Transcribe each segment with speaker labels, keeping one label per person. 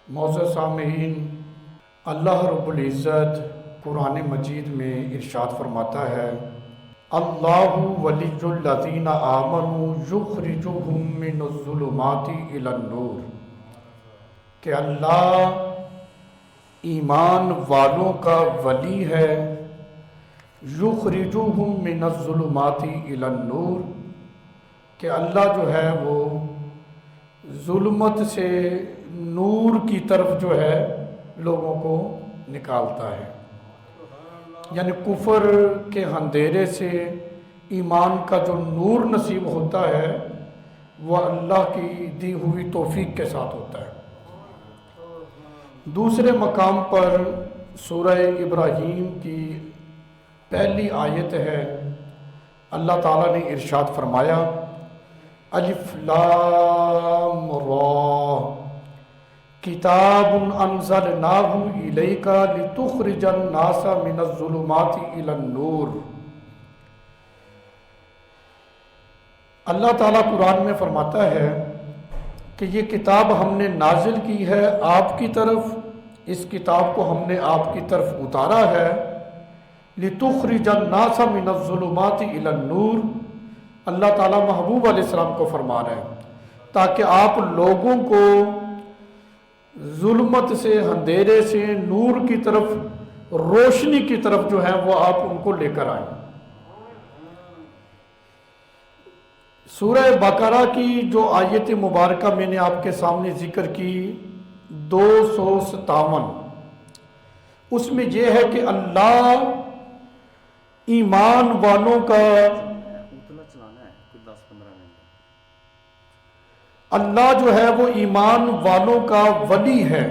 Speaker 1: معزز سامعین، اللہ رب العزت قرآن مجید میں ارشاد فرماتا ہے، اللہ ولی الذین آمنوا یخرجہم من الظلمات الی النور، کہ اللہ ایمان والوں کا ولی ہے، یخرجہم من الظلمات الی النور، کہ اللہ جو ہے وہ ظلمت سے نور کی طرف جو ہے لوگوں کو نکالتا ہے، یعنی کفر کے اندھیرے سے ایمان کا جو نور نصیب ہوتا ہے وہ اللہ کی دی ہوئی توفیق کے ساتھ ہوتا ہے۔ دوسرے مقام پر سورہ ابراہیم کی پہلی آیت ہے، اللہ تعالیٰ نے ارشاد فرمایا، الف لام را کتاب انزلناہ الیک لتخرج الناس من الظلمات الی النور۔ اللہ تعالیٰ قرآن میں فرماتا ہے کہ یہ کتاب ہم نے نازل کی ہے آپ کی طرف، اس کتاب کو ہم نے آپ کی طرف اتارا ہے، لتخرج الناس من الظلمات الی النور۔ اللہ تعالیٰ محبوب علیہ السلام کو فرما رہے ہیں تاکہ آپ لوگوں کو ظلمت سے، اندھیرے سے نور کی طرف، روشنی کی طرف جو ہے وہ آپ ان کو لے کر آئیں۔ سورہ بقرہ کی جو آیت مبارکہ میں نے آپ کے سامنے ذکر کی 257، اس میں یہ ہے کہ اللہ ایمان والوں کا، اللہ جو ہے وہ ایمان والوں کا ولی ہے،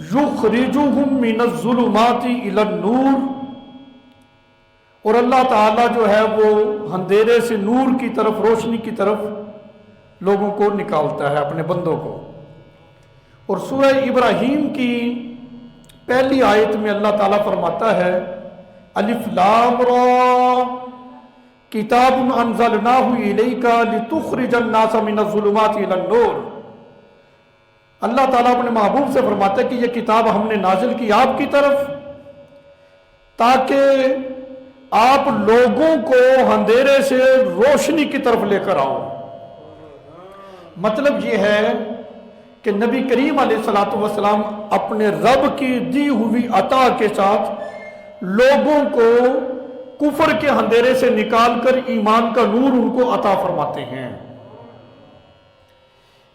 Speaker 1: یخرجہم من الظلمات الی النور، اور اللہ تعالیٰ جو ہے وہ اندھیرے سے نور کی طرف، روشنی کی طرف لوگوں کو نکالتا ہے، اپنے بندوں کو۔ اور سورہ ابراہیم کی پہلی آیت میں اللہ تعالیٰ فرماتا ہے، الف لام را کتاب انزلناہ الیک لتخرج الناس من الظلمات الی النور۔ اللہ تعالیٰ اپنے محبوب سے فرماتا ہے کہ یہ کتاب ہم نے نازل کی آپ کی طرف تاکہ آپ لوگوں کو اندھیرے سے روشنی کی طرف لے کر آؤ۔ مطلب یہ ہے کہ نبی کریم علیہ السلام اپنے رب کی دی ہوئی عطا کے ساتھ لوگوں کو کفر کے اندھیرے سے نکال کر ایمان کا نور ان کو عطا فرماتے ہیں۔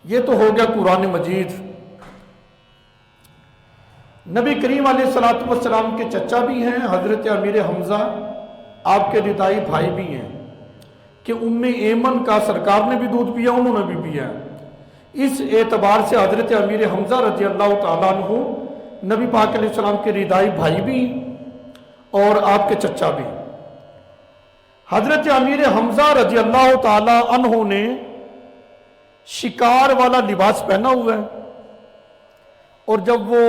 Speaker 1: یہ تو ہو گیا قرآن مجید۔ نبی کریم علیہ السلام کے چچا بھی ہیں، حضرت امیر حمزہ، آپ کے ردائی بھائی بھی ہیں، کہ ام ایمن کا سرکار نے بھی دودھ پیا، انہوں نے بھی پیا۔ اس اعتبار سے حضرت امیر حمزہ رضی اللہ تعالیٰ عنہ نبی پاک علیہ السلام کے ردائی بھائی بھی اور آپ کے چچا بھی۔ حضرت امیر حمزہ رضی اللہ تعالیٰ عنہ نے شکار والا لباس پہنا ہوا ہے، اور جب وہ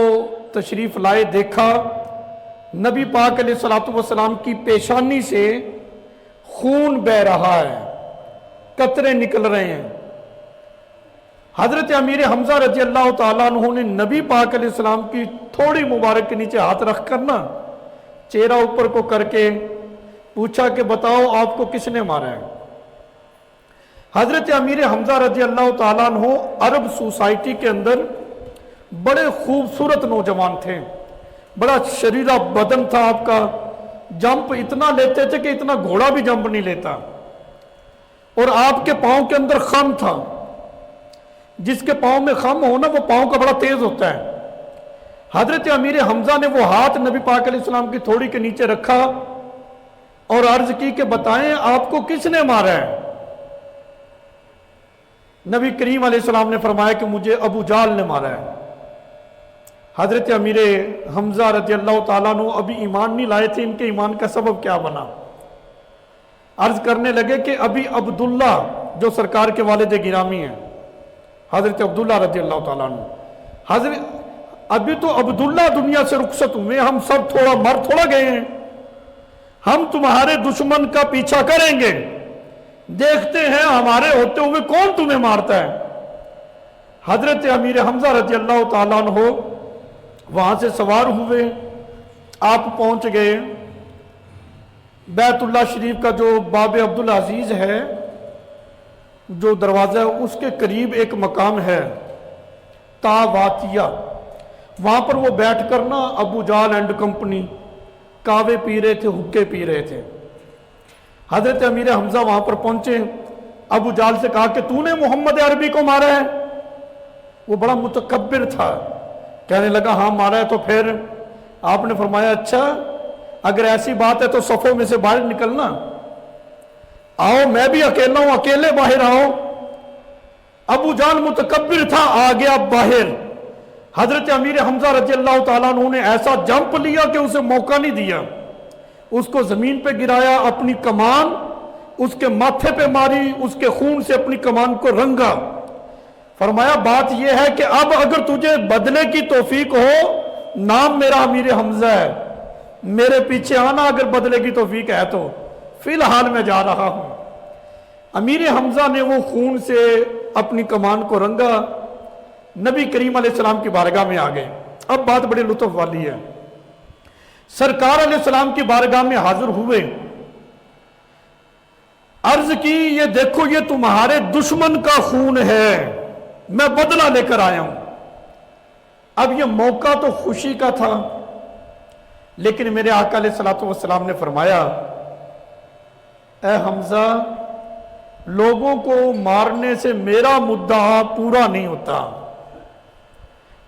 Speaker 1: تشریف لائے دیکھا نبی پاک علیہ السلام کی پیشانی سے خون بہہ رہا ہے، قطرے نکل رہے ہیں۔ حضرت امیر حمزہ رضی اللہ تعالیٰ عنہ نے نبی پاک علیہ السلام کی تھوڑی مبارک کے نیچے ہاتھ رکھ کر نا، چہرہ اوپر کو کر کے پوچھا کہ بتاؤ آپ کو کس نے مارا ہے؟ حضرت امیر حمزہ رضی اللہ تعالیٰ عنہ عرب سوسائٹی کے اندر بڑے خوبصورت نوجوان تھے، بڑا شریرہ بدن تھا آپ کا، جمپ اتنا لیتے تھے کہ اتنا گھوڑا بھی جمپ نہیں لیتا، اور آپ کے پاؤں کے اندر خم تھا، جس کے پاؤں میں خم ہو نا وہ پاؤں کا بڑا تیز ہوتا ہے۔ حضرت امیر حمزہ نے وہ ہاتھ نبی پاک علیہ السلام کی تھوڑی کے نیچے رکھا اور عرض کی کہ بتائیں آپ کو کس نے مارا ہے؟ نبی کریم علیہ السلام نے فرمایا کہ مجھے ابو جہل نے مارا ہے۔ حضرت امیر حمزہ رضی اللہ تعالیٰ عنہ ابھی ایمان نہیں لائے تھے، ان کے ایمان کا سبب کیا بنا؟ عرض کرنے لگے کہ ابھی عبداللہ جو سرکار کے والد گرامی ہیں، حضرت عبداللہ رضی اللہ تعالیٰ عنہ، ابھی تو عبداللہ دنیا سے رخصت ہوئے، ہم سب تھوڑا مر تھوڑا گئے ہیں، ہم تمہارے دشمن کا پیچھا کریں گے، دیکھتے ہیں ہمارے ہوتے ہوئے کون تمہیں مارتا ہے۔ حضرت امیر حمزہ رضی اللہ تعالیٰ عنہ وہاں سے سوار ہوئے، آپ پہنچ گئے بیت اللہ شریف کا جو باب عبدالعزیز ہے، جو دروازہ ہے، اس کے قریب ایک مقام ہے تاواتیہ، وہاں پر وہ بیٹھ کر نا ابو جال اینڈ کمپنی کعوے پی رہے تھے، حکے پی رہے تھے۔ حضرت امیر حمزہ وہاں پر پہنچے، ابو جال سے کہا کہ تو نے محمد عربی کو مارا ہے؟ وہ بڑا متکبر تھا، کہنے لگا ہاں مارا ہے۔ تو پھر آپ نے فرمایا اچھا اگر ایسی بات ہے تو صفوں میں سے باہر نکلنا، آؤ میں بھی اکیلا ہوں، اکیلے باہر آؤ۔ ابو جال متکبر تھا، آ گیا باہر۔ حضرت امیر حمزہ رضی اللہ تعالیٰ عنہ نے ایسا جمپ لیا کہ اسے موقع نہیں دیا، اس کو زمین پہ گرایا، اپنی کمان اس کے ماتھے پہ ماری، اس کے خون سے اپنی کمان کو رنگا۔ فرمایا بات یہ ہے کہ اب اگر تجھے بدلے کی توفیق ہو، نام میرا امیر حمزہ ہے، میرے پیچھے آنا اگر بدلے کی توفیق ہے تو، فی الحال میں جا رہا ہوں۔ امیر حمزہ نے وہ خون سے اپنی کمان کو رنگا، نبی کریم علیہ السلام کی بارگاہ میں آ گئے۔ اب بات بڑی لطف والی ہے، سرکار علیہ السلام کی بارگاہ میں حاضر ہوئے، عرض کی یہ دیکھو یہ تمہارے دشمن کا خون ہے، میں بدلہ لے کر آیا ہوں۔ اب یہ موقع تو خوشی کا تھا، لیکن میرے آقا علیہ السلام نے فرمایا اے حمزہ لوگوں کو مارنے سے میرا مدعا پورا نہیں ہوتا،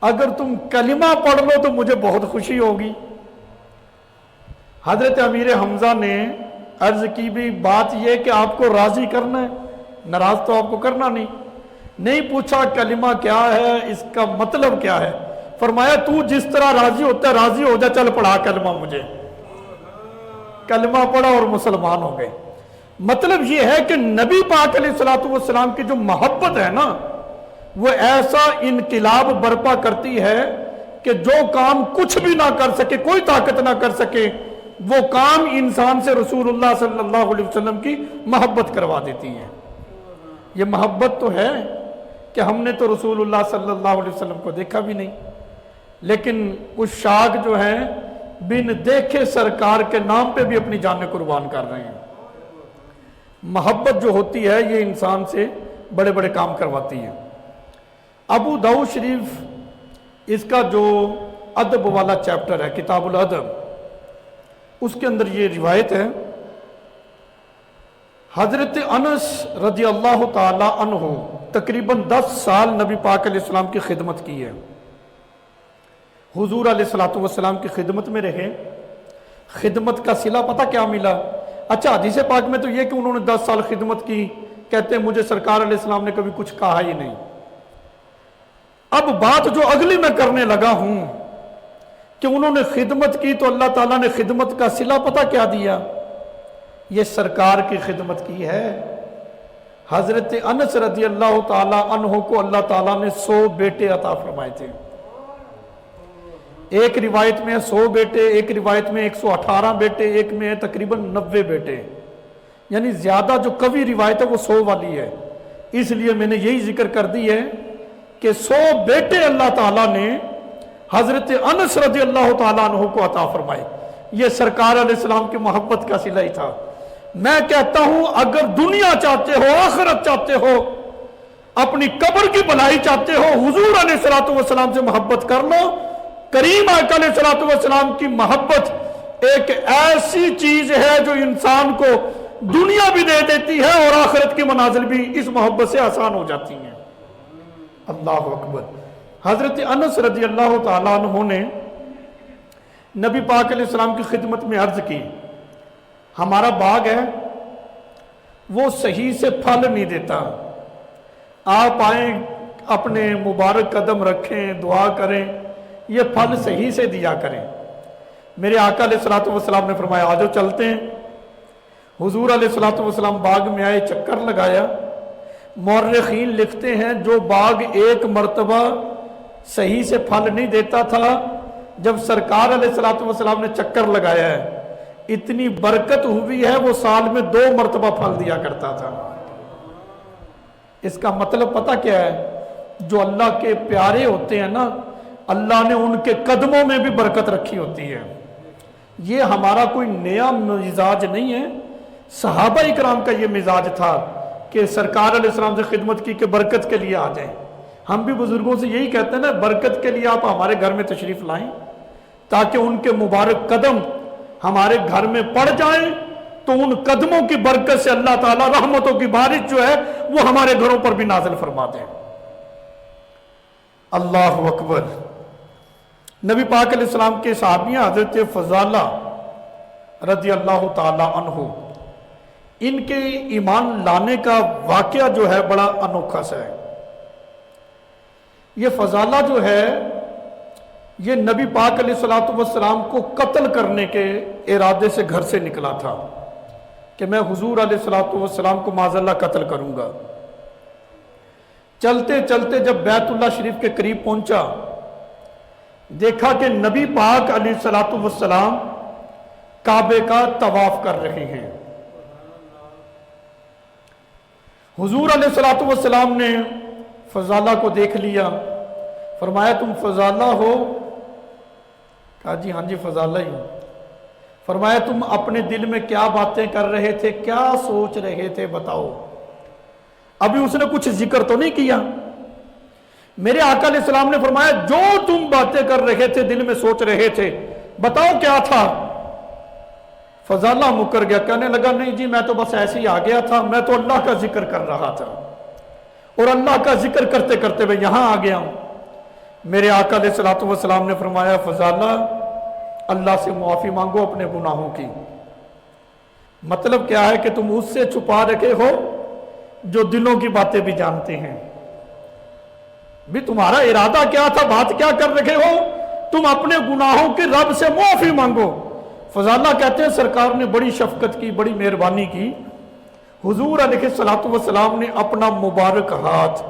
Speaker 1: اگر تم کلمہ پڑھ لو تو مجھے بہت خوشی ہوگی۔ حضرت امیر حمزہ نے عرض کی بھی بات یہ کہ آپ کو راضی کرنا ہے، ناراض تو آپ کو کرنا نہیں پوچھا کلمہ کیا ہے، اس کا مطلب کیا ہے، فرمایا تو جس طرح راضی ہوتا ہے راضی ہو جا، چل پڑھا کلمہ مجھے۔ کلمہ پڑھا اور مسلمان ہو گئے۔ مطلب یہ ہے کہ نبی پاک علیہ السلام کی جو محبت ہے نا، وہ ایسا انقلاب برپا کرتی ہے کہ جو کام کچھ بھی نہ کر سکے، کوئی طاقت نہ کر سکے، وہ کام انسان سے رسول اللہ صلی اللہ علیہ وسلم کی محبت کروا دیتی ہے۔ یہ محبت تو ہے کہ ہم نے تو رسول اللہ صلی اللہ علیہ وسلم کو دیکھا بھی نہیں، لیکن کچھ شاگ جو ہیں بن دیکھے سرکار کے نام پہ بھی اپنی جانیں قربان کر رہے ہیں۔ محبت جو ہوتی ہے یہ انسان سے بڑے بڑے کام کرواتی ہے۔ ابو داؤد شریف اس کا جو ادب والا چیپٹر ہے، کتاب الادب، اس کے اندر یہ روایت ہے، حضرت انس رضی اللہ تعالی عنہ تقریباً 10 سال نبی پاک علیہ السلام کی خدمت کی ہے، حضور علیہ السلام کی خدمت میں رہے۔ خدمت کا صلہ پتہ کیا ملا؟ اچھا حدیث پاک میں تو یہ کہ انہوں نے 10 سال خدمت کی، کہتے ہیں مجھے سرکار علیہ السلام نے کبھی کچھ کہا ہی نہیں۔ اب بات جو اگلی میں کرنے لگا ہوں کہ انہوں نے خدمت کی تو اللہ تعالیٰ نے خدمت کا صلہ پتہ کیا دیا؟ یہ سرکار کی خدمت کی ہے۔ حضرت انس رضی اللہ تعالیٰ عنہ کو اللہ تعالیٰ نے 100 بیٹے عطا فرمائے تھے۔ ایک روایت میں 100 بیٹے، ایک روایت میں 118 بیٹے، ایک میں تقریباً 90 بیٹے، یعنی زیادہ جو قوی روایت ہے وہ 100 والی ہے۔ اس لیے میں نے یہی ذکر کر دی ہے کہ 100 بیٹے اللہ تعالیٰ نے حضرت انس رضی اللہ تعالیٰ عنہ کو عطا فرمائے۔ یہ سرکار علیہ السلام کی محبت کا صلہ ہی تھا۔ میں کہتا ہوں اگر دنیا چاہتے ہو، آخرت چاہتے ہو، اپنی قبر کی بھلائی چاہتے ہو، حضور علیہ السلام سے محبت کر لو۔ کریم آقا علیہ السلام کی محبت ایک ایسی چیز ہے جو انسان کو دنیا بھی دے دیتی ہے اور آخرت کی منازل بھی اس محبت سے آسان ہو جاتی ہیں۔ اللہ اکبر۔ حضرت انس رضی اللہ تعالیٰ عنہ نے نبی پاک علیہ السلام کی خدمت میں عرض کی ہمارا باغ ہے وہ صحیح سے پھل نہیں دیتا، آپ آئیں اپنے مبارک قدم رکھیں، دعا کریں، یہ پھل صحیح سے دیا کریں۔ میرے آقا علیہ السلام نے فرمایا آجو چلتے ہیں۔ حضور علیہ السلام باغ میں آئے، چکر لگایا۔ مورخین لکھتے ہیں جو باغ ایک مرتبہ صحیح سے پھل نہیں دیتا تھا، جب سرکار علیہ السلام نے چکر لگایا ہے اتنی برکت ہوئی ہے وہ سال میں 2 مرتبہ پھل دیا کرتا تھا۔ اس کا مطلب پتہ کیا ہے؟ جو اللہ کے پیارے ہوتے ہیں نا، اللہ نے ان کے قدموں میں بھی برکت رکھی ہوتی ہے۔ یہ ہمارا کوئی نیا مزاج نہیں ہے، صحابہ اکرام کا یہ مزاج تھا کہ سرکار علیہ السلام سے خدمت کی کہ برکت کے لیے آ جائیں۔ ہم بھی بزرگوں سے یہی کہتے ہیں نا، برکت کے لیے آپ ہمارے گھر میں تشریف لائیں تاکہ ان کے مبارک قدم ہمارے گھر میں پڑ جائیں، تو ان قدموں کی برکت سے اللہ تعالیٰ رحمتوں کی بارش جو ہے وہ ہمارے گھروں پر بھی نازل فرما دیں۔ اللہ اکبر۔ نبی پاک علیہ السلام کے صحابیاں حضرت فضالہ رضی اللہ تعالی عنہ، ان کے ایمان لانے کا واقعہ جو ہے بڑا انوکھا سا ہے۔ یہ فضالہ جو ہے یہ نبی پاک علیہ السلام کو قتل کرنے کے ارادے سے گھر سے نکلا تھا کہ میں حضور علیہ السلام کو معاذ اللہ قتل کروں گا۔ چلتے چلتے جب بیت اللہ شریف کے قریب پہنچا، دیکھا کہ نبی پاک علیہ السلام کعبے کا طواف کر رہے ہیں۔ حضور علیہ السلام نے فضالہ کو دیکھ لیا، فرمایا تم فضالہ ہو؟ کہا جی ہاں جی فضالہ ہی ہوں۔ فرمایا تم اپنے دل میں کیا باتیں کر رہے تھے، کیا سوچ رہے تھے بتاؤ؟ ابھی اس نے کچھ ذکر تو نہیں کیا۔ میرے آقا علیہ السلام نے فرمایا جو تم باتیں کر رہے تھے، دل میں سوچ رہے تھے، بتاؤ کیا تھا؟ فضالہ مکر گیا، کہنے لگا نہیں جی میں تو بس ایسے ہی آ گیا تھا، میں تو اللہ کا ذکر کر رہا تھا اور اللہ کا ذکر کرتے کرتے میں یہاں آ گیا ہوں۔ میرے آقا علیہ السلام نے فرمایا فضالہ اللہ سے معافی مانگو اپنے گناہوں کی۔ مطلب کیا ہے کہ تم اس سے چھپا رکھے ہو جو دلوں کی باتیں بھی جانتے ہیں۔ بھی تمہارا ارادہ کیا تھا، بات کیا کر رکھے ہو؟ تم اپنے گناہوں کے رب سے معافی مانگو۔ فضالہ کہتے ہیں سرکار نے بڑی شفقت کی، بڑی مہربانی کی۔ حضور علیہ السلام نے اپنا مبارک ہاتھ،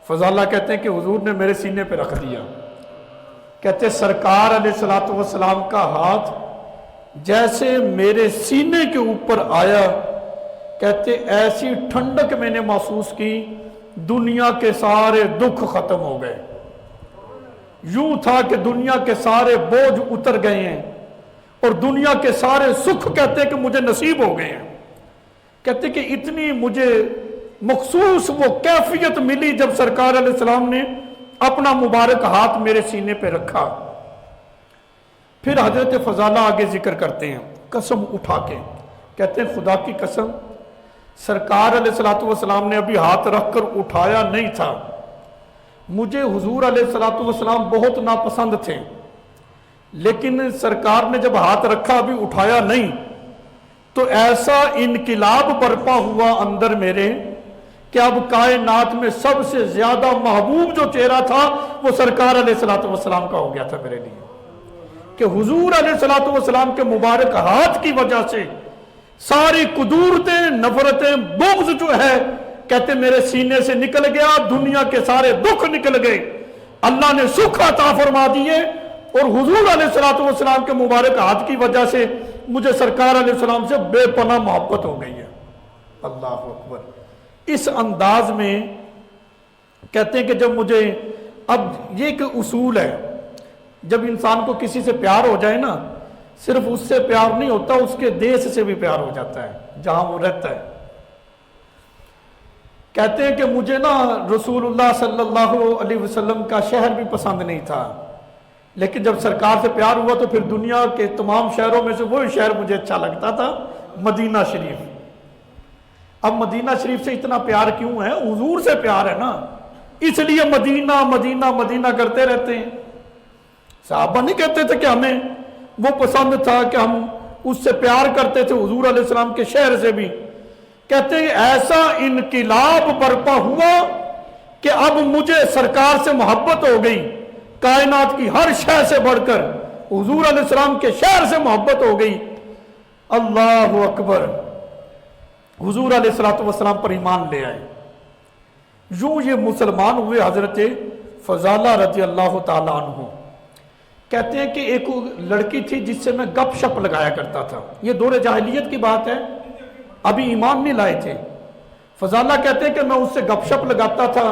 Speaker 1: فضالہ کہتے ہیں کہ حضور نے میرے سینے پہ رکھ دیا۔ کہتے ہیں سرکار علیہ السلام کا ہاتھ جیسے میرے سینے کے اوپر آیا، کہتے ایسی ٹھنڈک میں نے محسوس کی، دنیا کے سارے دکھ ختم ہو گئے۔ یوں تھا کہ دنیا کے سارے بوجھ اتر گئے ہیں اور دنیا کے سارے سکھ کہتے کہ مجھے نصیب ہو گئے ہیں۔ کہتے کہ اتنی مجھے مخصوص وہ کیفیت ملی جب سرکار علیہ السلام نے اپنا مبارک ہاتھ میرے سینے پہ رکھا۔ پھر حضرت فضالہ آگے ذکر کرتے ہیں قسم اٹھا کے، کہتے ہیں خدا کی قسم سرکار علیہ السلام نے ابھی ہاتھ رکھ کر اٹھایا نہیں تھا، مجھے حضور علیہ السلام بہت ناپسند تھے، لیکن سرکار نے جب ہاتھ رکھا ابھی اٹھایا نہیں تو ایسا انقلاب برپا ہوا اندر میرے کہ اب کائنات میں سب سے زیادہ محبوب جو چہرہ تھا وہ سرکار علیہ السلام کا ہو گیا تھا میرے لیے، کہ حضور علیہ السلام کے مبارک ہاتھ کی وجہ سے ساری قدورتیں، نفرتیں، بغض جو ہے کہتے میرے سینے سے نکل گیا، دنیا کے سارے دکھ نکل گئے، اللہ نے سکھ عطا فرما دیے، اور حضور علیہ السلام کے مبارک ہاتھ کی وجہ سے مجھے سرکار علیہ السلام سے بے پناہ محبت ہو گئی ہے۔ اللہ اکبر۔ اس انداز میں کہتے ہیں کہ جب مجھے، اب یہ ایک اصول ہے، جب انسان کو کسی سے پیار ہو جائے نا، صرف اس سے پیار نہیں ہوتا، اس کے دیش سے بھی پیار ہو جاتا ہے جہاں وہ رہتا ہے۔ کہتے ہیں کہ مجھے نا رسول اللہ صلی اللہ علیہ وسلم کا شہر بھی پسند نہیں تھا، لیکن جب سرکار سے پیار ہوا تو پھر دنیا کے تمام شہروں میں سے وہی شہر مجھے اچھا لگتا تھا، مدینہ شریف۔ اب مدینہ شریف سے اتنا پیار کیوں ہے؟ حضور سے پیار ہے نا، اس لیے مدینہ مدینہ مدینہ کرتے رہتے ہیں۔ صحابہ نہیں کہتے تھے کہ ہمیں وہ پسند تھا کہ ہم اس سے پیار کرتے تھے، حضور علیہ السلام کے شہر سے بھی۔ کہتے ہیں ایسا انقلاب برپا ہوا کہ اب مجھے سرکار سے محبت ہو گئی، کائنات کی ہر شے سے بڑھ کر حضور علیہ السلام کے شہر سے محبت ہو گئی۔ اللہ اکبر۔ حضور علیہ السلام پر ایمان لے آئے۔ یوں یہ مسلمان ہوئے حضرت فضالہ رضی اللہ تعالیٰ عنہ۔ کہتے ہیں کہ ایک لڑکی تھی جس سے میں گپ شپ لگایا کرتا تھا، یہ دور جاہلیت کی بات ہے، ابھی ایمان نہیں لائے تھے۔ فضالہ کہتے ہیں کہ میں اس سے گپ شپ لگاتا تھا،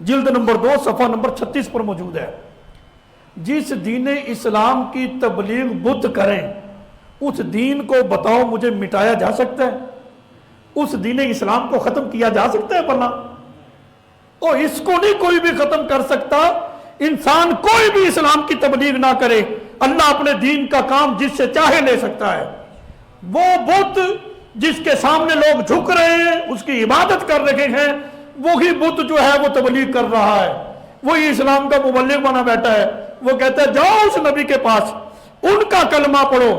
Speaker 1: جلد نمبر 2 صفحہ نمبر 36 پر موجود ہے. جس دین اسلام کی تبلیغ بت کریں اس دین کو بتاؤ مجھے مٹایا جا سکتا ہے؟ اس دین اسلام کو ختم کیا جا سکتا ہے بنا؟ اور اس کو نہیں کوئی بھی ختم کر سکتا. انسان کوئی بھی اسلام کی تبلیغ نہ کرے، اللہ اپنے دین کا کام جس سے چاہے لے سکتا ہے. وہ بت جس کے سامنے لوگ جھک رہے ہیں، اس کی عبادت کر رہے ہیں، وہی بت جو ہے وہ تبلیغ کر رہا ہے، وہی اسلام کا مبلغ بنا بیٹھا ہے. وہ کہتا ہے جاؤ اس نبی کے پاس، ان کا کلمہ پڑھو،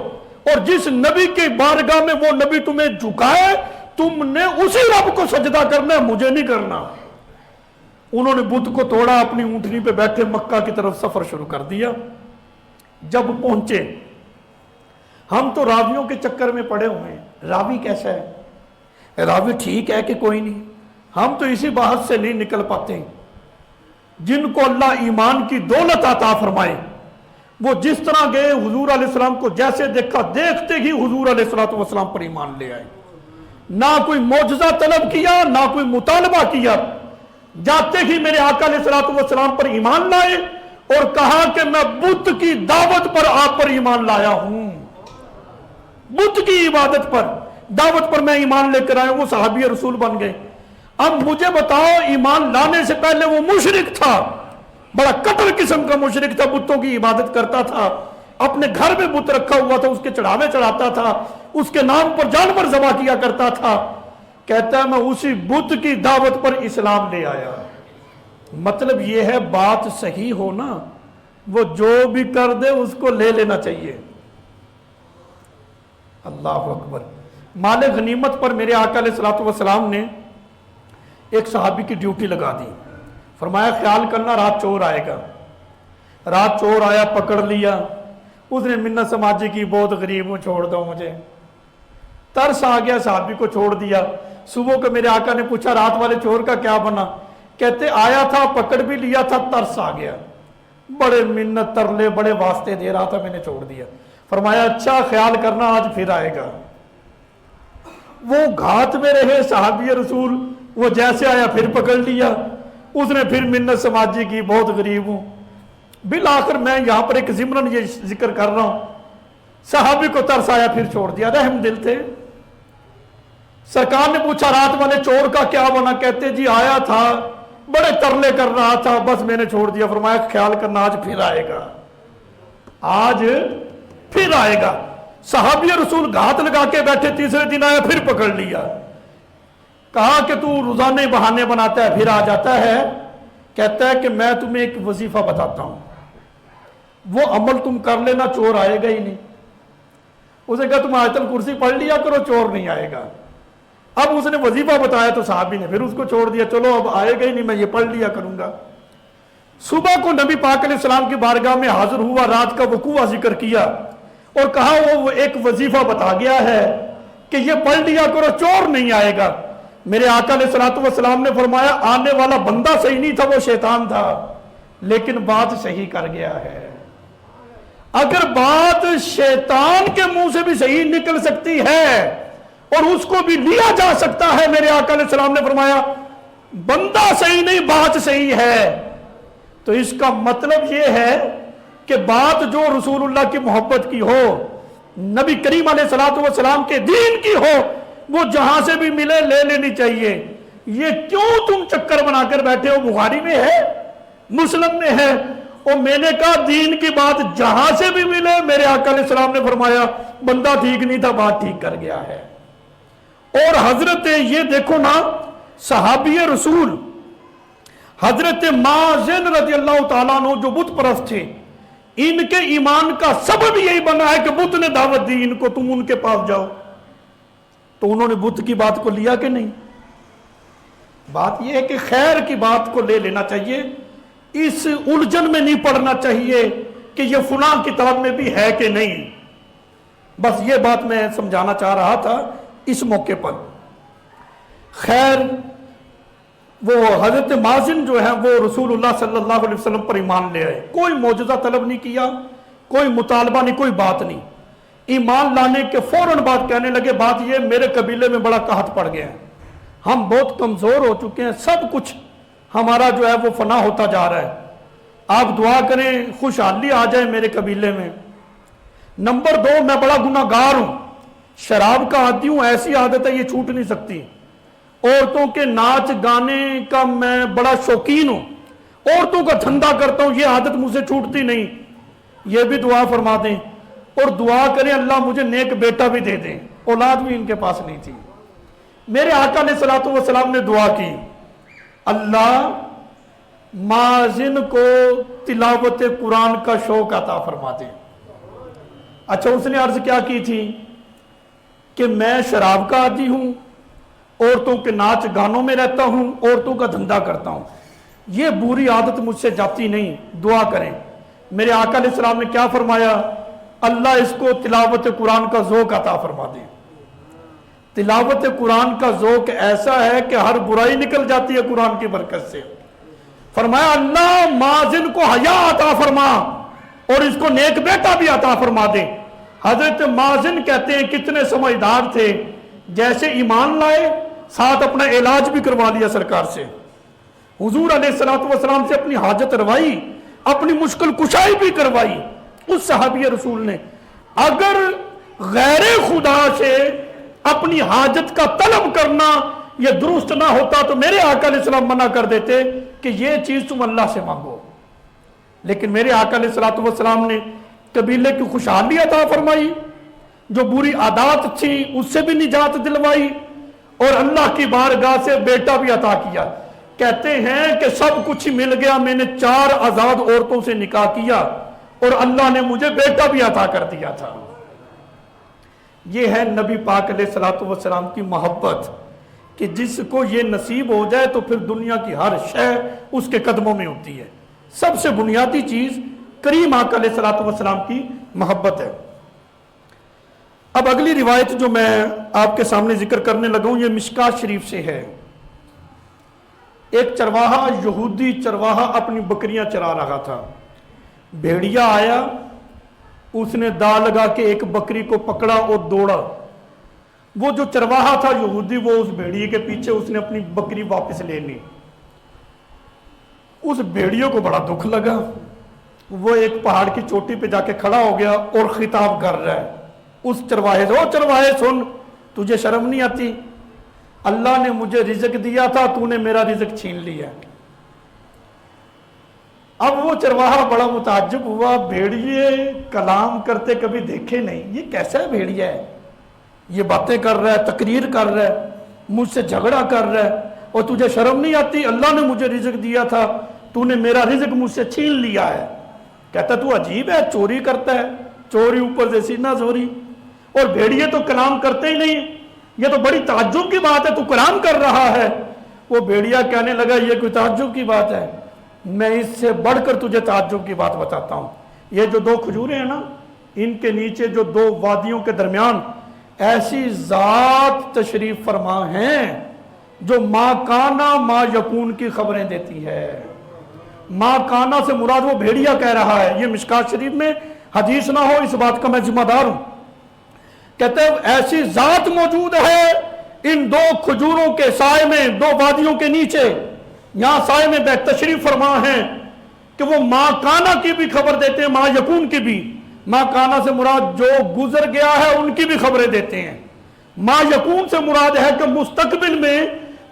Speaker 1: اور جس نبی کے بارگاہ میں وہ نبی تمہیں جھکائے تم نے اسی رب کو سجدہ کرنا ہے، مجھے نہیں کرنا. انہوں نے بت کو توڑا، اپنی اونٹنی پہ بیٹھے مکہ کی طرف سفر شروع کر دیا. جب پہنچے، ہم تو راویوں کے چکر میں پڑے ہوئے ہیں، راوی کیسا ہے، راوی ٹھیک ہے کہ کوئی نہیں، ہم تو اسی بحث سے نہیں نکل پاتے. جن کو اللہ ایمان کی دولت عطا فرمائے، وہ جس طرح گئے حضور علیہ السلام کو جیسے دیکھا، دیکھتے ہی حضور علیہ السلام پر ایمان لے آئے. نہ کوئی معجزہ طلب کیا، نہ کوئی مطالبہ کیا، جاتے ہی میرے آقا علیہ السلام پر ایمان لائے اور کہا کہ میں بت کی دعوت پر آپ پر ایمان لایا ہوں، بت کی عبادت پر دعوت پر میں ایمان لے کر آیا ہوں. وہ صحابی رسول بن گئے. اب مجھے بتاؤ، ایمان لانے سے پہلے وہ مشرک تھا، بڑا کٹر قسم کا مشرک تھا، بتوں کی عبادت کرتا تھا، اپنے گھر میں بت رکھا ہوا تھا، اس کے چڑھاوے چڑھاتا تھا، اس کے نام پر جانور ذبح کیا کرتا تھا. کہتا ہے میں اسی بت کی دعوت پر اسلام لے آیا. مطلب یہ ہے بات صحیح ہو نا، وہ جو بھی کر دے اس کو لے لینا چاہیے. اللہ اکبر. مال غنیمت پر میرے آقا علیہ السلام نے ایک صحابی کی ڈیوٹی لگا دی. فرمایا خیال کرنا رات چور آئے گا. رات چور آیا، پکڑ لیا. اس نے منت سماجی کی، بہت غریب ہوں چھوڑ دو مجھے. ترس آ گیا، صحابی کو چھوڑ دیا. صبح کو میرے آقا نے پوچھا رات والے چور کا کیا بنا؟ کہتے آیا تھا، پکڑ بھی لیا تھا، ترس آ گیا، بڑے منت ترلے بڑے واسطے دے رہا تھا، میں نے چھوڑ دیا. فرمایا اچھا خیال کرنا آج پھر آئے گا. وہ گھات میں رہے صحابی رسول، وہ جیسے آیا پھر پکڑ لیا. اس نے پھر منت سماجی کی، بہت غریب ہوں. بالآخر میں یہاں پر ایک ضمن یہ ذکر کر رہا ہوں، صحابی کو ترس آیا پھر چھوڑ دیا. رحم دل تھے. سرکار نے پوچھا رات والے چور کا کیا بنا؟ کہتے جی آیا تھا، بڑے ترلے کر رہا تھا، بس میں نے چھوڑ دیا. فرمایا خیال کرنا آج پھر آئے گا، آج پھر آئے گا. صحابی رسول گھات لگا کے بیٹھے، تیسرے دن آیا پھر پکڑ لیا. کہا کہ تو روزانے بہانے بناتا ہے پھر آ جاتا ہے. کہتا ہے کہ میں تمہیں ایک وظیفہ بتاتا ہوں، وہ عمل تم کر لینا، چور آئے گا ہی نہیں. اسے کہا تم آیت الکرسی پڑھ لیا کرو، چور نہیں آئے گا. اب اس نے وظیفہ بتایا تو صحابی نے پھر اس کو چھوڑ دیا، چلو اب آئے گا ہی نہیں، میں یہ پڑھ لیا کروں گا. صبح کو نبی پاک علیہ السلام کی بارگاہ میں حاضر ہوا، رات کا وقوع ذکر کیا اور کہا وہ ایک وظیفہ بتا گیا ہے کہ یہ پڑھ لیا کرو، چور نہیں آئے گا. میرے آقا علیہ السلام نے فرمایا آنے والا بندہ صحیح نہیں تھا، وہ شیطان تھا، لیکن بات صحیح کر گیا ہے. اگر بات شیطان کے منہ سے بھی صحیح نکل سکتی ہے اور اس کو بھی لیا جا سکتا ہے، میرے آقا علیہ السلام نے فرمایا بندہ صحیح نہیں بات صحیح ہے. تو اس کا مطلب یہ ہے کہ بات جو رسول اللہ کی محبت کی ہو، نبی کریم علیہ السلام کے دین کی ہو، وہ جہاں سے بھی ملے لے لینی چاہیے. یہ کیوں تم چکر بنا کر بیٹھے ہو؟ بخاری میں ہے، مسلم میں ہے. اور میں نے کہا دین کی بات جہاں سے بھی ملے، میرے آقا علیہ السلام نے فرمایا بندہ ٹھیک نہیں تھا، بات ٹھیک کر گیا ہے. اور حضرت یہ دیکھو نا، صحابی رسول حضرت مازن رضی اللہ تعالیٰ عنہ جو بت پرست تھے، ان کے ایمان کا سبب یہی بنا ہے کہ بت نے دعوت دی ان کو، تم ان کے پاس جاؤ. تو انہوں نے بت کی بات کو لیا کہ نہیں؟ بات یہ ہے کہ خیر کی بات کو لے لینا چاہیے، اس الجھن میں نہیں پڑنا چاہیے کہ یہ فلاں کتاب میں بھی ہے کہ نہیں. بس یہ بات میں سمجھانا چاہ رہا تھا اس موقع پر. خیر، وہ حضرت مازن جو ہے وہ رسول اللہ صلی اللہ علیہ وسلم پر ایمان لے آئے. کوئی معجزہ طلب نہیں کیا، کوئی مطالبہ نہیں، کوئی بات نہیں. ایمان لانے کے فوراً بات کہنے لگے، بات یہ میرے قبیلے میں بڑا قحط پڑ گیا ہے، ہم بہت کمزور ہو چکے ہیں، سب کچھ ہمارا جو ہے وہ فنا ہوتا جا رہا ہے، آپ دعا کریں خوشحالی آ جائے میرے قبیلے میں۔ نمبر 2، میں بڑا گناہ گار ہوں، شراب کا عادی ہوں، ایسی عادت ہے یہ چھوٹ نہیں سکتی۔ عورتوں کے ناچ گانے کا میں بڑا شوقین ہوں، عورتوں کا دھندا کرتا ہوں، یہ عادت مجھ سے چھوٹتی نہیں۔ یہ بھی دعا فرما دیں، اور دعا کریں اللہ مجھے نیک بیٹا بھی دے دیں، اولاد بھی ان کے پاس نہیں تھی۔ میرے آقا علیہ الصلوۃ والسلام نے دعا کی، اللہ مازن کو تلاوت قرآن کا شوق عطا فرما دے۔ اچھا، اس نے عرض کیا کی تھی کہ میں شراب کا عادی ہوں، عورتوں کے ناچ گانوں میں رہتا ہوں، عورتوں کا دھندا کرتا ہوں، یہ بری عادت مجھ سے جاتی نہیں، دعا کریں۔ میرے آقا علیہ السلام نے کیا فرمایا؟ اللہ اس کو تلاوت قرآن کا ذوق عطا فرما دے۔ تلاوت قرآن کا ذوق ایسا ہے کہ ہر برائی نکل جاتی ہے قرآن کی برکت سے۔ فرمایا اللہ مازن کو حیا عطا فرما اور اس کو نیک بیٹا بھی عطا فرما دے۔ حضرت مازن کہتے ہیں کتنے سمجھدار تھے، جیسے ایمان لائے ساتھ اپنا علاج بھی کروا لیا سرکار سے، حضور علیہ السلام سے اپنی حاجت روائی، اپنی مشکل کشائی بھی کروائی اس صحابی رسول نے۔ اگر غیر خدا سے اپنی حاجت کا طلب کرنا یہ درست نہ ہوتا تو میرے آقا علیہ السلام منع کر دیتے کہ یہ چیز تم اللہ سے مانگو، لیکن میرے آقا علیہ السلام نے قبیلے کی خوشحالی عطا فرمائی، جو بری عادات تھی اس سے بھی نجات دلوائی، اور اللہ کی بارگاہ سے بیٹا بھی عطا کیا۔ کہتے ہیں کہ سب کچھ مل گیا، میں نے 4 آزاد عورتوں سے نکاح کیا اور اللہ نے مجھے بیٹا بھی عطا کر دیا تھا۔ یہ ہے نبی پاک علیہ السلام کی محبت، کہ جس کو یہ نصیب ہو جائے تو پھر دنیا کی ہر شے اس کے قدموں میں ہوتی ہے۔ سب سے بنیادی چیز کریم آقا علیہ السلام کی محبت ہے۔ اب اگلی روایت جو میں آپ کے سامنے ذکر کرنے لگا ہوں یہ مشکات شریف سے ہے۔ ایک چرواہا، یہودی چرواہا اپنی بکریاں چرا رہا تھا، بھیڑیا آیا، اس نے دا لگا کے ایک بکری کو پکڑا اور دوڑا۔ وہ جو چرواہا تھا یہودی، وہ اس بھیڑیے کے پیچھے اس نے اپنی بکری واپس لے لی۔ اس بھیڑیے کو بڑا دکھ لگا، وہ ایک پہاڑ کی چوٹی پہ جا کے کھڑا ہو گیا اور خطاب کر رہا ہے اس چرواہے سے، او چرواہے سن، تجھے شرم نہیں آتی؟ اللہ نے مجھے رزق دیا تھا، تو نے میرا رزق چھین لیا۔ اب وہ چرواہا بڑا متعجب ہوا، بھیڑیے کلام کرتے کبھی دیکھے نہیں، یہ کیسا ہے بھیڑیا ہے، یہ باتیں کر رہا ہے، تقریر کر رہا ہے، مجھ سے جھگڑا کر رہا ہے، اور تجھے شرم نہیں آتی؟ اللہ نے مجھے رزق دیا تھا، تو نے میرا رزق مجھ سے چھین لیا ہے۔ کہتا تو عجیب ہے، چوری کرتا ہے، چوری اوپر سے سینہ چوری، اور بھیڑیے تو کلام کرتے ہی نہیں، یہ تو بڑی تعجب کی بات ہے، تو کلام کر رہا ہے۔ وہ بھیڑیا کہنے لگا یہ کوئی تعجب کی بات ہے، میں اس سے بڑھ کر تجھے تعجب کی بات بتاتا ہوں۔ یہ جو 2 کھجوریں ہیں نا، ان کے نیچے جو 2 وادیوں کے درمیان ایسی ذات تشریف فرما ہیں جو ما کانا ما یکون کی خبریں دیتی ہے۔ ما کانا سے مراد وہ بھیڑیا کہہ رہا ہے، یہ مشکات شریف میں حدیث نہ ہو اس بات کا میں ذمہ دار ہوں۔ کہتے ہیں ایسی ذات موجود ہے ان 2 کھجوروں کے سائے میں، 2 وادیوں کے نیچے، یہاں سائے میں تشریف فرما ہیں کہ وہ ما کانا کی بھی خبر دیتے ہیں، ما یکون کی بھی۔ ما کانا سے مراد جو گزر گیا ہے ان کی بھی خبریں دیتے ہیں، ما یکون سے مراد ہے کہ مستقبل میں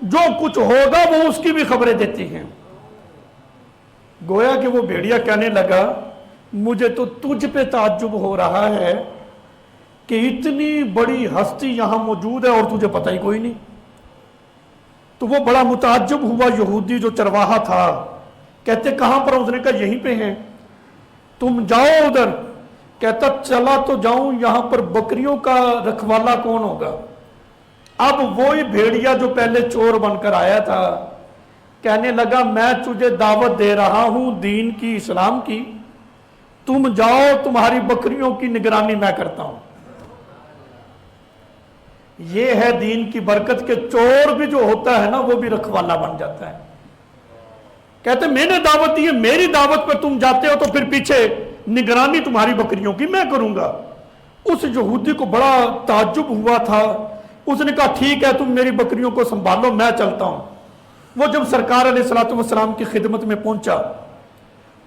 Speaker 1: جو کچھ ہوگا وہ اس کی بھی خبریں دیتی ہیں۔ گویا کہ وہ بھیڑیا کہنے لگا مجھے تو تجھ پہ تعجب ہو رہا ہے کہ اتنی بڑی ہستی یہاں موجود ہے اور تجھے پتہ ہی کوئی نہیں۔ تو وہ بڑا متعجب ہوا یہودی جو چرواہا تھا، کہتے کہاں پر؟ اس نے کہا یہیں پہ ہیں، تم جاؤ ادھر۔ کہتا چلا تو جاؤں، یہاں پر بکریوں کا رکھوالا کون ہوگا؟ اب وہی بھیڑیا جو پہلے چور بن کر آیا تھا کہنے لگا میں تجھے دعوت دے رہا ہوں دین کی، اسلام کی، تم جاؤ، تمہاری بکریوں کی نگرانی میں کرتا ہوں۔ یہ ہے دین کی برکت کہ چور بھی جو ہوتا ہے نا وہ بھی رکھوالا بن جاتا ہے۔ کہتے میں نے دعوت دی ہے، میری دعوت پہ تم جاتے ہو تو پھر پیچھے نگرانی تمہاری بکریوں کی میں کروں گا۔ اس یہودی کو بڑا تعجب ہوا تھا، اس نے کہا ٹھیک ہے تم میری بکریوں کو سنبھالو، میں چلتا ہوں۔ وہ جب سرکار علیہ الصلوۃ والسلام کی خدمت میں پہنچا،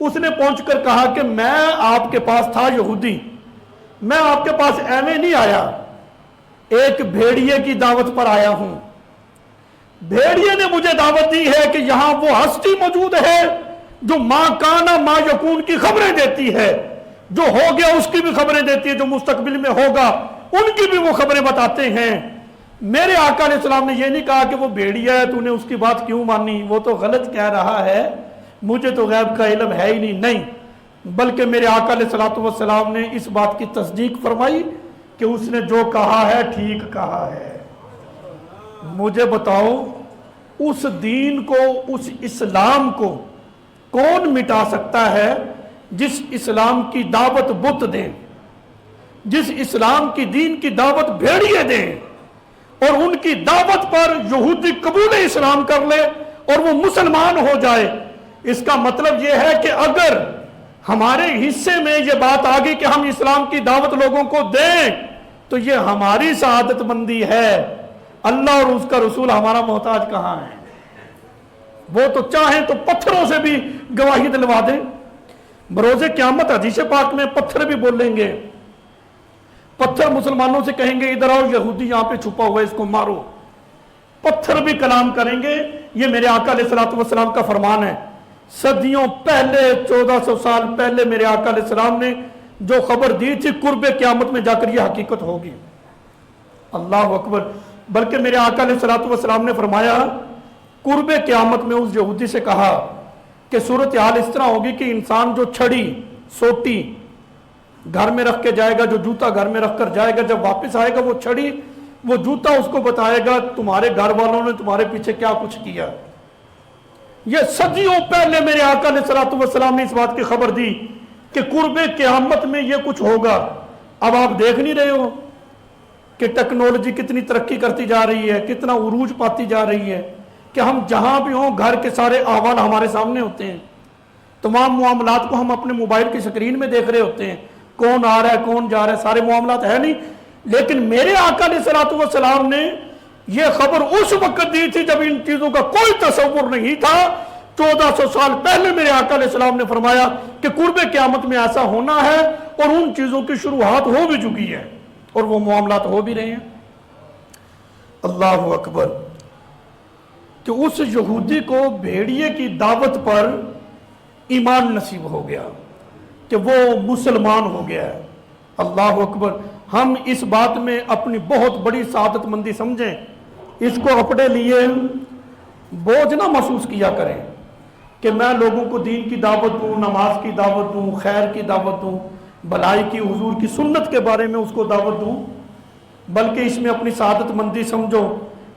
Speaker 1: اس نے پہنچ کر کہا کہ میں آپ کے پاس تھا یہودی، میں آپ کے پاس ایویں نہیں آیا، ایک بھیڑیے کی دعوت پر آیا ہوں۔ بھیڑیے نے مجھے دعوت دی ہے کہ یہاں وہ ہستی موجود ہے جو ما کانا ما یکون کی خبریں دیتی ہے، جو ہو گیا اس کی بھی خبریں دیتی ہے، جو مستقبل میں ہوگا ان کی بھی وہ خبریں بتاتے ہیں۔ میرے آقا علیہ السلام نے یہ نہیں کہا کہ وہ بھیڑیا ہے تو نے اس کی بات کیوں مانی، وہ تو غلط کہہ رہا ہے، مجھے تو غیب کا علم ہے ہی نہیں، بلکہ میرے آقا علیہ الصلوۃ والسلام نے اس بات کی تصدیق فرمائی کہ اس نے جو کہا ہے ٹھیک کہا ہے۔ مجھے بتاؤ اس دین کو، اس اسلام کو کون مٹا سکتا ہے جس اسلام کی دعوت بت دیں، جس اسلام کی دین کی دعوت بھیڑیے دیں، اور ان کی دعوت پر یہودی قبول اسلام کر لے اور وہ مسلمان ہو جائے۔ اس کا مطلب یہ ہے کہ اگر ہمارے حصے میں یہ بات آ گئی کہ ہم اسلام کی دعوت لوگوں کو دیں تو یہ ہماری سعادت مندی ہے، اللہ اور اس کا رسول ہمارا محتاج کہاں ہے؟ وہ تو چاہیں تو پتھروں سے بھی گواہی دلوا دیں۔ بروز قیامت حدیث پاک میں پتھر بھی بولیں گے، پتھر مسلمانوں سے کہیں گے ادھر آؤ، یہودی یہاں پہ چھپا ہوا ہے، اس کو مارو۔ پتھر بھی کلام کریں گے۔ یہ میرے آقا علیہ الصلوۃ والسلام کا فرمان ہے۔ صدیوں پہلے، 1400 سال پہلے میرے آقا علیہ السلام نے جو خبر دی تھی، قرب قیامت میں جا کر یہ حقیقت ہوگی۔ اللہ اکبر۔ بلکہ میرے آقا علیہ الصلوۃ والسلام نے فرمایا، قرب قیامت میں اس یہودی سے کہا کہ صورتحال اس طرح ہوگی کہ انسان جو چھڑی، سوٹی گھر میں رکھ کے جائے گا، جو جوتا گھر میں رکھ کر جائے گا، جب واپس آئے گا وہ چھڑی، وہ جوتا اس کو بتائے گا تمہارے گھر والوں نے تمہارے پیچھے کیا کچھ کیا۔ یہ صدیوں پہلے میرے آقا علیہ الصلوۃ والسلام نے اس بات کی خبر دی کہ قرب قیامت میں یہ کچھ ہوگا۔ اب آپ دیکھ نہیں رہے ہو کہ ٹیکنالوجی کتنی ترقی کرتی جا رہی ہے، کتنا عروج پاتی جا رہی ہے، کہ ہم جہاں بھی ہوں گھر کے سارے احوال ہمارے سامنے ہوتے ہیں، تمام معاملات کو ہم اپنے موبائل کی سکرین میں دیکھ رہے ہوتے ہیں، کون آ رہا ہے کون جا رہا ہے، سارے معاملات ہے نہیں۔ لیکن میرے آقا علیہ الصلوۃ والسلام نے یہ خبر اس وقت دی تھی جب ان چیزوں کا کوئی تصور نہیں تھا۔ 1400 سال پہلے میرے آقا علیہ السلام نے فرمایا کہ قرب قیامت میں ایسا ہونا ہے، اور ان چیزوں کی شروعات ہو بھی چکی ہے اور وہ معاملات ہو بھی رہے ہیں۔ اللہ اکبر۔ کہ اس یہودی کو بھیڑیے کی دعوت پر ایمان نصیب ہو گیا، کہ وہ مسلمان ہو گیا ہے۔ اللہ اکبر۔ ہم اس بات میں اپنی بہت بڑی سعادت مندی سمجھیں، اس کو اپنے لیے بوجھ نہ محسوس کیا کریں کہ میں لوگوں کو دین کی دعوت دوں، نماز کی دعوت دوں، خیر کی دعوت دوں، بھلائی کی، حضور کی سنت کے بارے میں اس کو دعوت دوں، بلکہ اس میں اپنی سعادت مندی سمجھو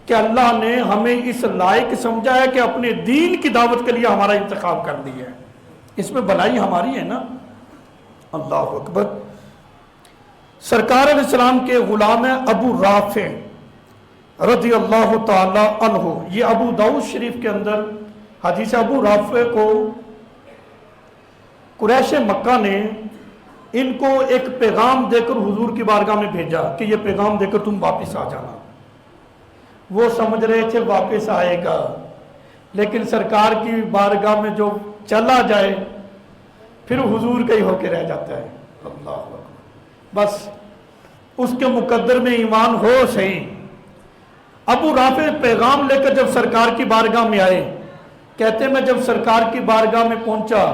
Speaker 1: کہ اللہ نے ہمیں اس لائق سمجھا ہے کہ اپنے دین کی دعوت کے لیے ہمارا انتخاب کر دیا ہے۔ اس میں بھلائی ہماری ہے نا۔ اللہ اکبر۔ سرکار علیہ السلام کے غلام ابو رافع رضی اللہ تعالی عنہ، یہ ابو داؤد شریف کے اندر حدیث ابو رافع کو قریش مکہ نے ان کو ایک پیغام دے کر حضور کی بارگاہ میں بھیجا کہ یہ پیغام دے کر تم واپس آ جانا۔ وہ سمجھ رہے تھے واپس آئے گا، لیکن سرکار کی بارگاہ میں جو چلا جائے پھر حضور کا ہی ہو کے رہ جاتا ہے۔ اللہ اکبر۔ بس اس کے مقدر میں ایمان ہو صحیح۔ ابو رافع پیغام لے کر جب سرکار کی بارگاہ میں آئے، کہتے میں جب سرکار کی بارگاہ میں پہنچا،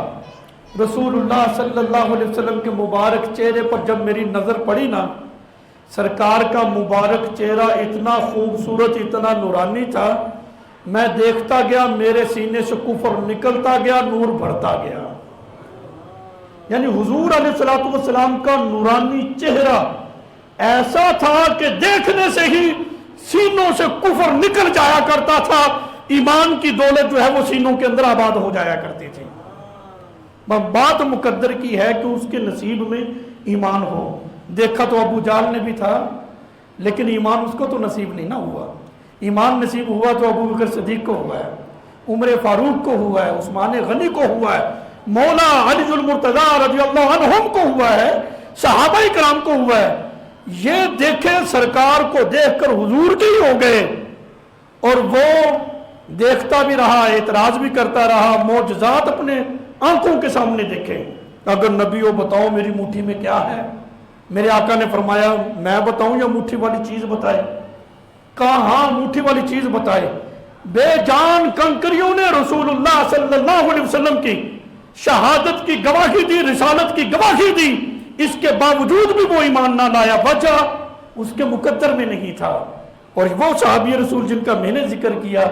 Speaker 1: رسول اللہ صلی اللہ علیہ وسلم کے مبارک چہرے پر جب میری نظر پڑی نا، سرکار کا مبارک چہرہ اتنا خوبصورت، اتنا نورانی تھا، میں دیکھتا گیا میرے سینے سے کفر نکلتا گیا، نور بڑھتا گیا۔ یعنی حضور علیہ الصلوۃ والسلام کا نورانی چہرہ ایسا تھا کہ دیکھنے سے ہی سینوں سے کفر نکل جایا کرتا تھا، ایمان کی دولت جو ہے وہ سینوں کے اندر آباد ہو جایا کرتی تھی۔ بات مقدر کی ہے کہ اس کے نصیب میں ایمان ہو۔ دیکھا تو ابو جہل نے بھی تھا، لیکن ایمان اس کو تو نصیب نہیں نہ ہوا۔ ایمان نصیب ہوا تو ابو بکر صدیق کو ہوا ہے، عمر فاروق کو ہوا ہے، عثمان غنی کو ہوا ہے، مولا علی المرتضیٰ رضی اللہ عنہم کو ہوا ہے، صحابہ کرام کو ہوا ہے۔ یہ دیکھیں سرکار کو دیکھ کر حضور کے ہی ہو گئے، اور وہ دیکھتا بھی رہا، اعتراض بھی کرتا رہا، معجزات اپنے آنکھوں کے سامنے دیکھے۔ اگر نبیوں بتاؤ میری مٹھی میں کیا ہے؟ میرے آقا نے فرمایا میں بتاؤں یا مٹھی والی چیز بتائے؟ کہا ہاں مٹھی والی چیز بتائے۔ بے جان کنکریوں نے رسول اللہ صلی اللہ علیہ وسلم کی شہادت کی گواہی دی، رسالت کی گواہی دی، اس کے باوجود بھی وہ ایمان نہ لایا، وجہ اس کے مقدر میں نہیں تھا۔ اور وہ صحابی رسول جن کا میں نے ذکر کیا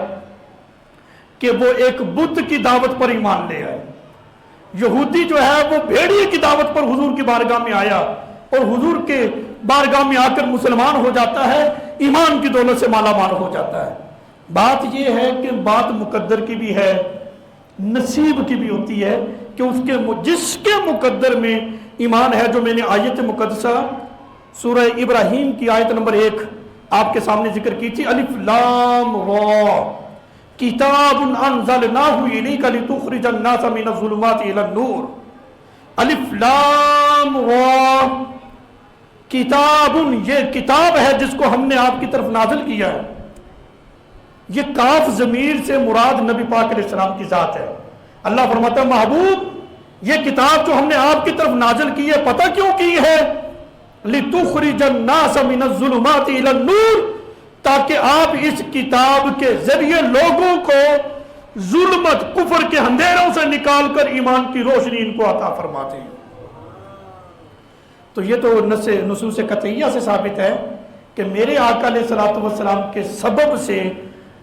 Speaker 1: کہ وہ ایک بت کی دعوت پر ایمان لے آئے، یہودی جو ہے وہ بھیڑیے کی دعوت پر حضور کی بارگاہ میں آیا اور حضور کے بارگاہ میں آ کر مسلمان ہو جاتا ہے، ایمان کی دولت سے مالا مال ہو جاتا ہے۔ بات یہ ہے کہ بات مقدر کی بھی ہے، نصیب کی بھی ہوتی ہے کہ جس کے مقدر میں ایمان ہے، جو میں نے آیت مقدسہ سورہ ابراہیم کی آیت نمبر 1 آپ کے سامنے ذکر کی تھی، الف لام را کتاب انزلناہ الیک لتخرج الناس من الظلمات الی النور، الف لام را کتاب، یہ کتاب ہے جس کو ہم نے آپ کی طرف نازل کیا ہے۔ یہ کاف ضمیر سے مراد نبی پاک علیہ السلام کی ذات ہے۔ اللہ فرماتا ہے محبوب یہ کتاب جو ہم نے آپ کی طرف نازل کی ہے پتہ کیوں کی ہے؟ لِتُخْرِجَ النَّاسَ مِنَ الظُّلُمَاتِ إِلَى النُّورِ، تاکہ آپ اس کتاب کے ذریعے لوگوں کو ظلمت کفر کے اندھیروں سے نکال کر ایمان کی روشنی ان کو عطا فرماتے ہیں۔ تو یہ تو نصوص قطعیہ سے ثابت ہے کہ میرے آقا علیہ السلام کے سبب سے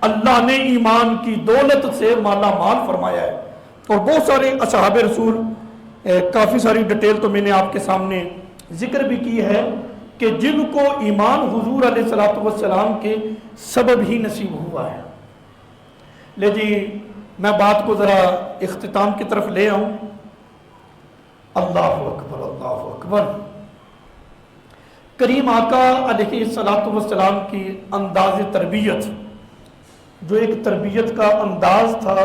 Speaker 1: اللہ نے ایمان کی دولت سے مالا مال فرمایا ہے۔ اور بہت سارے اصحاب رسول، کافی ساری ڈیٹیل تو میں نے آپ کے سامنے ذکر بھی کی ہے کہ جن کو ایمان حضور علیہ السلام کے سبب ہی نصیب ہوا ہے۔ لے جی میں بات کو ذرا اختتام کی طرف لے آؤں۔ اللہ اکبر اللہ اکبر۔ کریم آقا علیہ السلام کی انداز تربیت، جو ایک تربیت کا انداز تھا،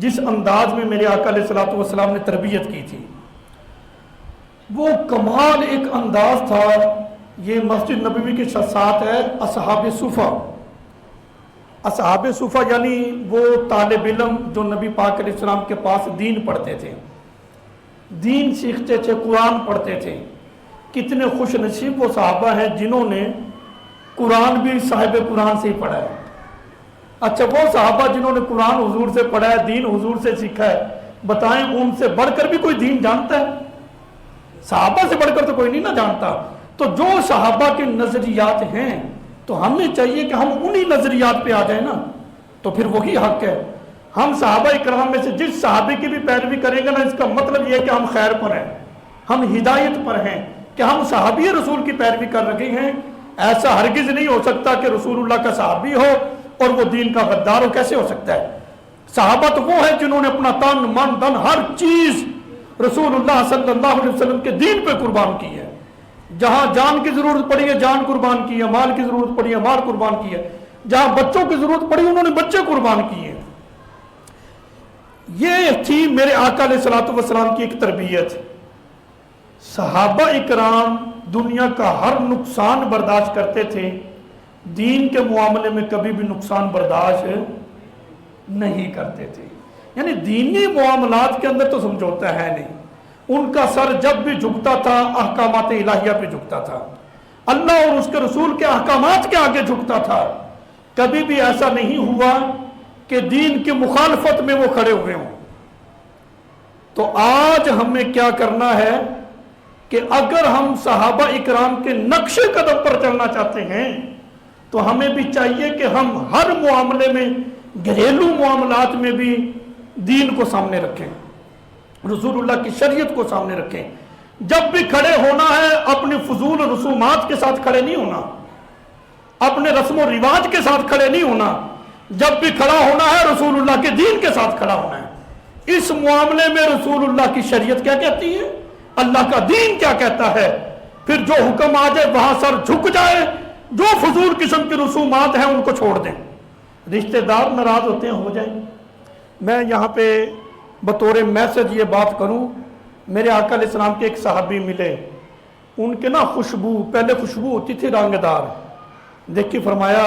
Speaker 1: جس انداز میں میرے آقا علیہ السلام نے تربیت کی تھی، وہ کمال ایک انداز تھا۔ یہ مسجد نبوی کے ساتھ ہے اصحاب صفہ۔ اصحاب صفہ یعنی وہ طالب علم جو نبی پاک علیہ السلام کے پاس دین پڑھتے تھے، دین سیکھتے تھے، قرآن پڑھتے تھے۔ کتنے خوش نصیب وہ صحابہ ہیں جنہوں نے قرآن بھی صاحب قرآن سے ہی پڑھا ہے۔ اچھا وہ صحابہ جنہوں نے قرآن حضور سے پڑھا ہے، دین حضور سے سیکھا ہے، بتائیں ان سے بڑھ کر بھی کوئی دین جانتا ہے؟ صحابہ سے بڑھ کر تو کوئی نہیں نہ جانتا۔ تو جو صحابہ کے نظریات ہیں تو ہمیں چاہیے کہ ہم انہی نظریات پہ آ جائیں نا، تو پھر وہی حق ہے۔ ہم صحابہ اکرام میں سے جس صحابی کی بھی پیروی کریں گے نا، اس کا مطلب یہ ہے کہ ہم خیر پر ہیں، ہم ہدایت پر ہیں، کہ ہم صحابی رسول کی پیروی کر رہے ہیں۔ ایسا ہرگز نہیں ہو سکتا کہ رسول اللہ کا صحابی ہو اور وہ دین کا غدار ہو، کیسے ہو سکتا ہے؟ صحابہ تو وہ ہیں جنہوں نے اپنا تن من دھن ہر چیز رسول اللہ صلی اللہ علیہ وسلم کے دین پہ قربان کی ہے۔ جہاں جان کی ضرورت پڑی ہے جان قربان کی ہے، مال کی ضرورت پڑی ہے مال قربان کی ہے، جہاں بچوں کی ضرورت پڑی انہوں نے بچے قربان کیے ہیں۔ یہ تھی میرے آقا علیہ السلام کی ایک تربیت۔ صحابہ اکرام دنیا کا ہر نقصان برداشت کرتے تھے، دین کے معاملے میں کبھی بھی نقصان برداشت نہیں کرتے تھے۔ یعنی دینی معاملات کے اندر تو سمجھوتا ہے نہیں، ان کا سر جب بھی جھکتا تھا احکامات الہیہ پہ جھکتا تھا، اللہ اور اس کے رسول کے احکامات کے آگے جھکتا تھا۔ کبھی بھی ایسا نہیں ہوا کہ دین کی مخالفت میں وہ کھڑے ہوئے ہوں۔ تو آج ہمیں کیا کرنا ہے کہ اگر ہم صحابہ اکرام کے نقش قدم پر چلنا چاہتے ہیں تو ہمیں بھی چاہیے کہ ہم ہر معاملے میں، گھریلو معاملات میں بھی دین کو سامنے رکھیں، رسول اللہ کی شریعت کو سامنے رکھیں۔ جب بھی کھڑے ہونا ہے اپنی فضول رسومات کے ساتھ کھڑے نہیں ہونا، اپنے رسم و رواج کے ساتھ کھڑے نہیں ہونا۔ جب بھی کھڑا ہونا ہے رسول اللہ کے دین کے ساتھ کھڑا ہونا ہے۔ اس معاملے میں رسول اللہ کی شریعت کیا کہتی ہے، اللہ کا دین کیا کہتا ہے، پھر جو حکم آ جائے وہاں سر جھک جائے، جو فضول قسم کی رسومات ہیں ان کو چھوڑ دیں۔ رشتہ دار ناراض ہوتے ہیں ہو جائیں۔ میں یہاں پہ بطور میسج یہ بات کروں، میرے آقا علیہ السلام کے ایک صحابی ملے، ان کے نا خوشبو، پہلے خوشبو ہوتی تھی رنگ دار، دیکھ کے فرمایا